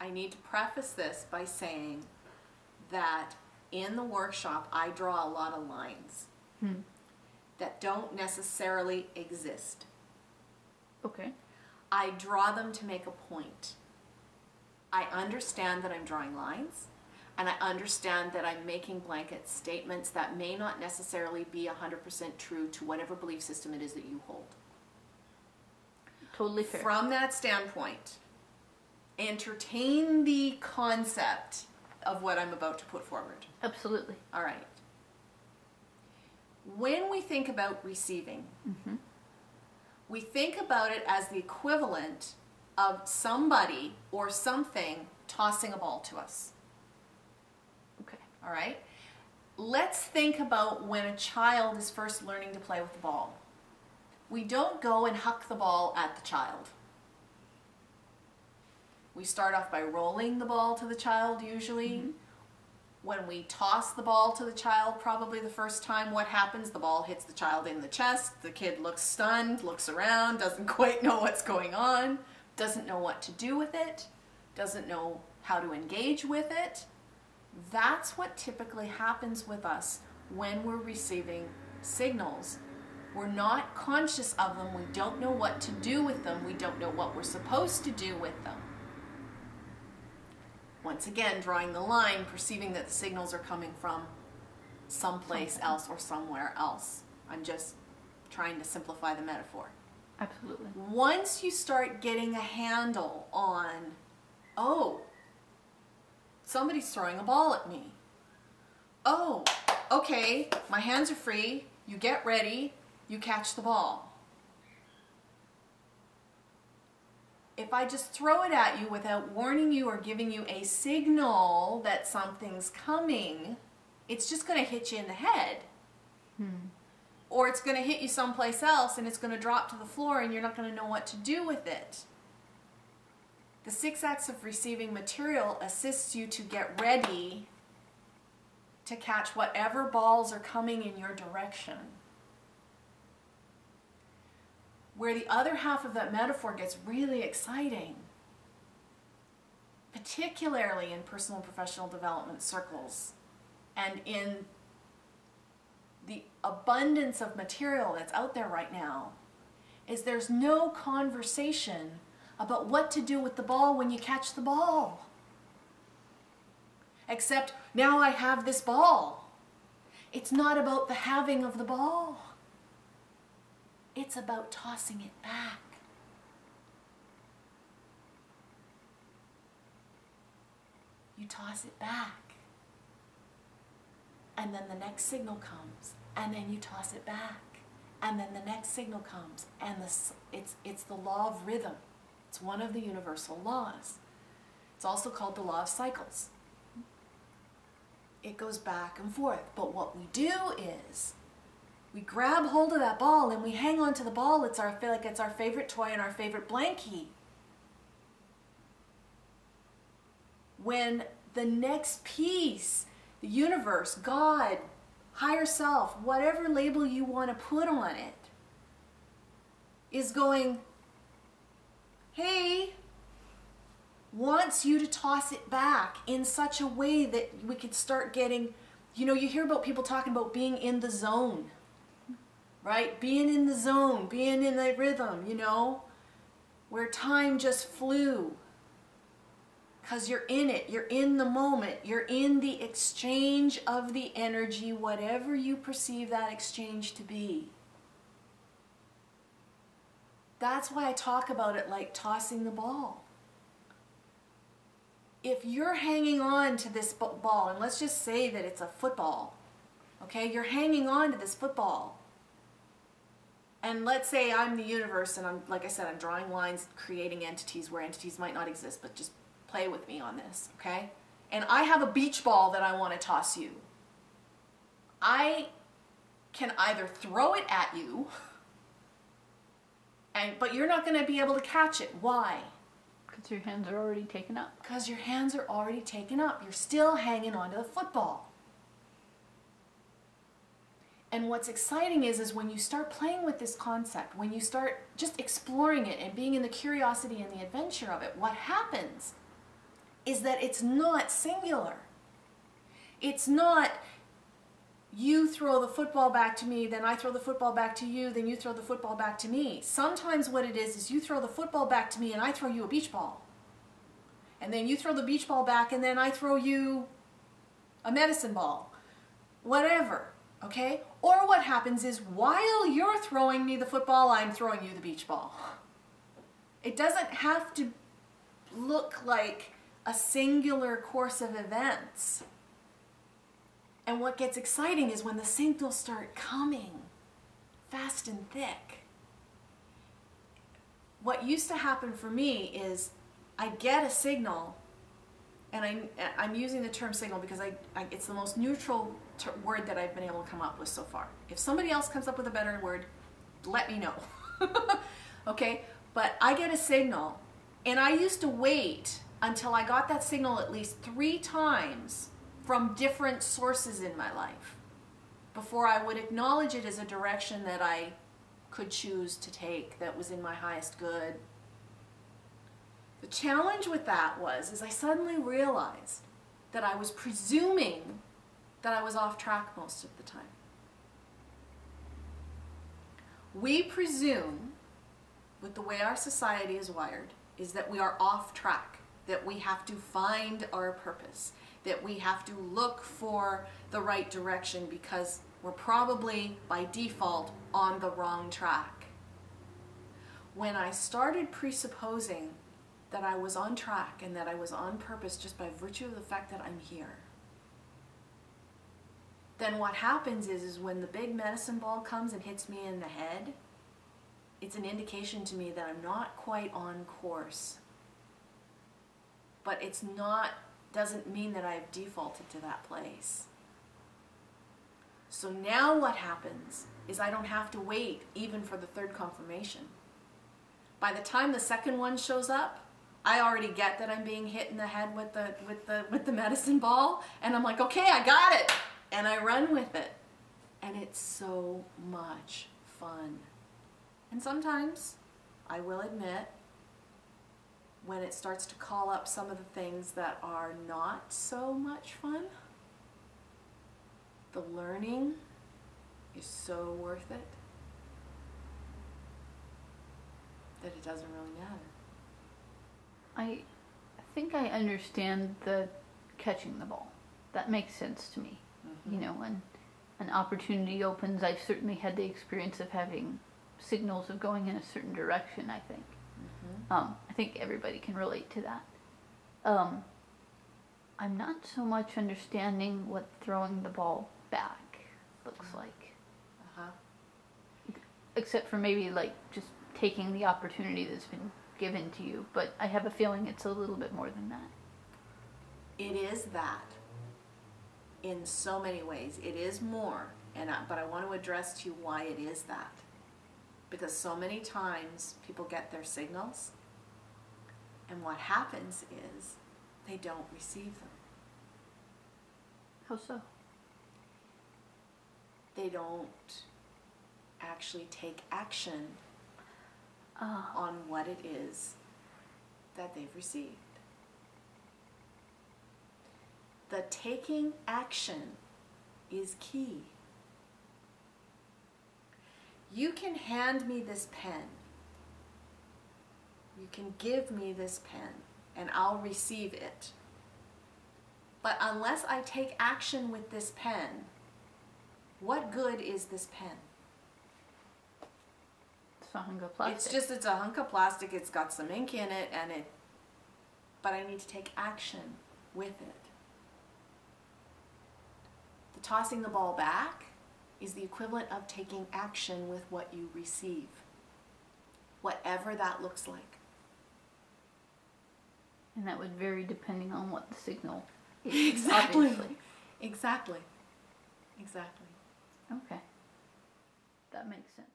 I need to preface this by saying that in the workshop, I draw a lot of lines that don't necessarily exist. Okay. I draw them to make a point. I understand that I'm drawing lines, and I understand that I'm making blanket statements that may not necessarily be 100% true to whatever belief system it is that you hold. Totally fair. From that standpoint, entertain the concept of what I'm about to put forward. Absolutely. All right. When we think about receiving, we think about it as the equivalent of somebody or something tossing a ball to us. Okay. All right? Let's think about when a child is first learning to play with the ball. We don't go and huck the ball at the child. We start off by rolling the ball to the child usually. When we toss the ball to the child, probably the first time, what happens? The ball hits the child in the chest. The kid looks stunned, looks around, doesn't quite know what's going on, doesn't know what to do with it, doesn't know how to engage with it. That's what typically happens with us when we're receiving signals. We're not conscious of them. We don't know what to do with them. We don't know what we're supposed to do with them. Once again, drawing the line, perceiving that the signals are coming from someplace else or somewhere else. I'm just trying to simplify the metaphor. Absolutely. Once you start getting a handle on, oh, somebody's throwing a ball at me. Oh, okay, my hands are free. You get ready. You catch the ball. If I just throw it at you without warning you or giving you a signal that something's coming, it's just going to hit you in the head. Or it's going to hit you someplace else and it's going to drop to the floor and you're not going to know what to do with it. The 6 acts of receiving material assists you to get ready to catch whatever balls are coming in your direction. Where the other half of that metaphor gets really exciting, particularly in personal and professional development circles, and in the abundance of material that's out there right now, is there's no conversation about what to do with the ball when you catch the ball. Except, now I have this ball. It's not about the having of the ball. It's about tossing it back. You toss it back. And then the next signal comes. And then you toss it back. And then the next signal comes. And it's the law of rhythm. It's one of the universal laws. It's also called the law of cycles. It goes back and forth. But what we do is, we grab hold of that ball and we hang on to the ball. I feel like it's our favorite toy and our favorite blankie. When the next piece, the universe, God, higher self, whatever label you want to put on it, is going, hey, wants you to toss it back in such a way that we could start getting, you hear about people talking about being in the zone. Right? Being in the zone, being in the rhythm, where time just flew. Because you're in it, you're in the moment, you're in the exchange of the energy, whatever you perceive that exchange to be. That's why I talk about it like tossing the ball. If you're hanging on to this ball, and let's just say that it's a football, okay? You're hanging on to this football. And let's say I'm the universe and like I said, I'm drawing lines, creating entities where entities might not exist, but just play with me on this, okay? And I have a beach ball that I want to toss you. I can either throw it at you, but you're not going to be able to catch it. Why? Because your hands are already taken up. Because your hands are already taken up. You're still hanging onto the football. And what's exciting is when you start playing with this concept, when you start just exploring it and being in the curiosity and the adventure of it, what happens is that it's not singular. It's not you throw the football back to me, then I throw the football back to you, then you throw the football back to me. Sometimes what it is you throw the football back to me and I throw you a beach ball. And then you throw the beach ball back and then I throw you a medicine ball. Whatever, okay? Or what happens is while you're throwing me the football, I'm throwing you the beach ball. It doesn't have to look like a singular course of events. And what gets exciting is when the signals start coming fast and thick. What used to happen for me is I get a signal, and I'm using the term signal because it's the most neutral word that I've been able to come up with so far. If somebody else comes up with a better word, let me know. Okay? But I get a signal, and I used to wait until I got that signal at least 3 times from different sources in my life before I would acknowledge it as a direction that I could choose to take that was in my highest good. The challenge with that is I suddenly realized that I was presuming that I was off track most of the time. We presume, with the way our society is wired, is that we are off track, that we have to find our purpose, that we have to look for the right direction because we're probably by default on the wrong track. When I started presupposing that I was on track and that I was on purpose just by virtue of the fact that I'm here, then what happens is when the big medicine ball comes and hits me in the head, it's an indication to me that I'm not quite on course. But it's not, doesn't mean that I've defaulted to that place. So now what happens is I don't have to wait even for the 3rd confirmation. By the time the 2nd one shows up, I already get that I'm being hit in the head with the medicine ball, and I'm like, okay, I got it, and I run with it, and it's so much fun. And sometimes, I will admit, when it starts to call up some of the things that are not so much fun, the learning is so worth it that it doesn't really matter. I think I understand the catching the ball. That makes sense to me. Mm-hmm. You know, when an opportunity opens, I've certainly had the experience of having signals of going in a certain direction, I think. Mm-hmm. I think everybody can relate to that. I'm not so much understanding what throwing the ball back looks like. Uh-huh. Except for maybe like just taking the opportunity that's been given to you, but I have a feeling it's a little bit more than that. It is that in so many ways. It is more, but I want to address to you why it is that. Because so many times people get their signals, and what happens is they don't receive them. How so? They don't actually take action on what it is that they've received. The taking action is key. You can hand me this pen. You can give me this pen, and I'll receive it. But unless I take action with this pen, what good is this pen? It's a hunk of plastic. It's a hunk of plastic. It's got some ink in it, but I need to take action with it. The tossing the ball back is the equivalent of taking action with what you receive, whatever that looks like. And that would vary depending on what the signal is. Exactly. Obviously. Exactly. Okay. That makes sense.